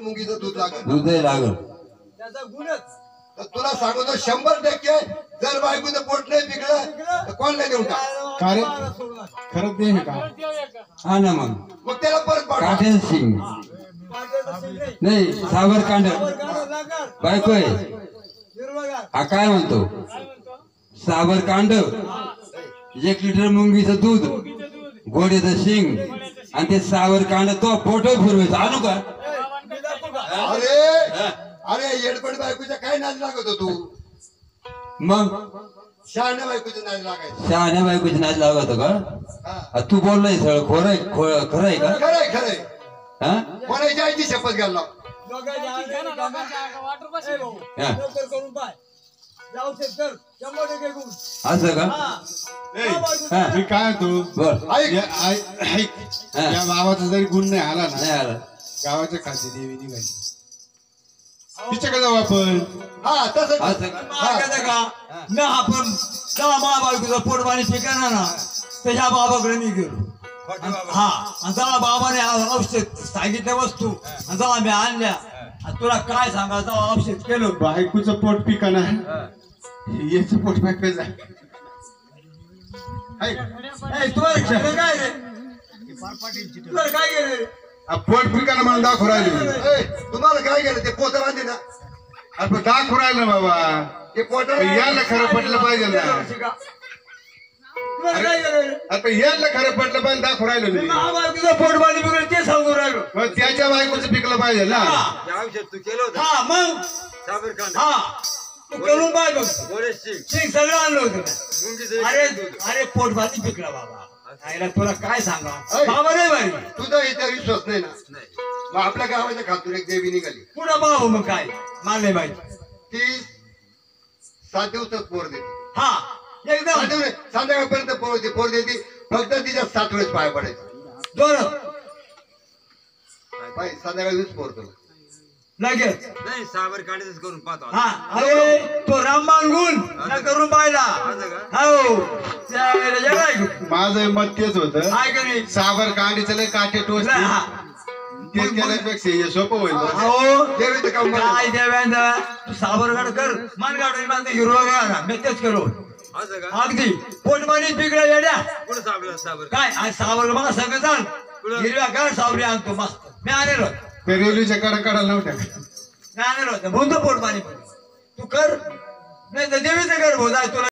मुंगीचं दूध लागत दूधही लागल त्याचा गुणच तर तुला सांगतो 100% जर बायकोचं पोट नाही पिकलं तर कोणला देऊन टाक काय खरंच देव आहे का? हा ना मग मग त्याला परत पाठवा काठ्याचं शिंग नाही सावरकांड बायको आहे हा काय म्हणतो सावरकांड 1 लिटर मुंगीचं दूध घोड्याचं शिंग आणि ते सावरकांड तो फोटो फिरवायचा आणू का अरे अरे येडपट बायकोच्या काय नाद लागत तू मग शहाण्या बायकोच्या नाद लागायचं शहाण्या बायकोची नाच लागत का हा. तू बोललाय सगळं खरं आहे का खरंय खरंय हा कोणाची आईची शपथ घालला हा. करून पाय जाऊ शेतकर 100% गुण असं का ए, हा. मी काय तू बर ऐक ऐक हा. या भावाचा जरी गुण नाही आला नाही ना आलं गावाच्या खाती देवी निघाली तिच्याकडे जाऊ आपण हा तसं असं का मागायचं का न आपण जेव्हा महाबायकोचं पोटपाणी ठिकाणा ना त्याच्या बाबाकडे मी गेलो हा आणि जेव्हा बाबाने औषध सांगितल्या वस्तू आणि जेव्हा मी आणल्या आणि तुला काय सांगा जेव्हा औषध केलं बायकोचं पोट पिकाना याचं पोट पिकायचं तुम्हाला सगळं काय रे तुला काय केलं रे पोट पिकाना मला दाखवू राहिले ए, तुम्हाला काय केलं ते पोत बांधे ना आपण दाखवू राहिलं ना बाबा ते पोट याला खरं पटलं पाहिजे ना तुम्हाला काय केलं रे आता याला खरं पटलं पाहिजे दाखवू राहिलो मी महाबायकोचं पोटपाणी बिघडलं ते सांगू राहिलो मग त्याच्या बायकोचं पिकलं पाहिजे ना तू केलं होतं हा मग सावरकांड हा तू करून पाय बघ घोड्याचं शिंग सगळं आणलं होतं मुंगीचं अरे दूध. अरे पोटभाजी पिकला बाबा आईला तुला काय सांगा बाबा नाही बाई तुझा याच्यावर विश्वास नाही ना मग आपल्या गावाच्या खातून एक देवी निघाली पुढं बाबू मग काय मानले बाई ती 7 दिवसात पोर देते हा एकदम संध्याकाळपर्यंत पोर देते फक्त तिच्या 7 वेळेस पाय पडायचं दोन पाय संध्याकाळीच पोर तुला लगेच नाही सावरकांडच करून पाहतो हा अरे तो रामबाण गुण न करून पाहिला हो त्यावेळेला जगाय माझं मत तेच होतं काय करी साबर कांडीचं लय काटे टोच हा ते केल्यापेक्षा हे सोपं होईल बरं. हो देवीचं काम बघ. काय देव्यांदा तू सावरगड कर मनगाड माझं हिरवा गाडा मी तेच करू असं का अगदी पोटमानी पिकला येड्या कुठं सापडला सावर काय आज सावर मला सगळं चाल हिरव्या गाड सावरी आणतो मस्त मी आणलो ते रेल्वेच्या कडाला नव्हत्या मी आणलो होतं बोलतो पोटमानी तू कर नाही तर देवीचं कर भाऊ जाय तुला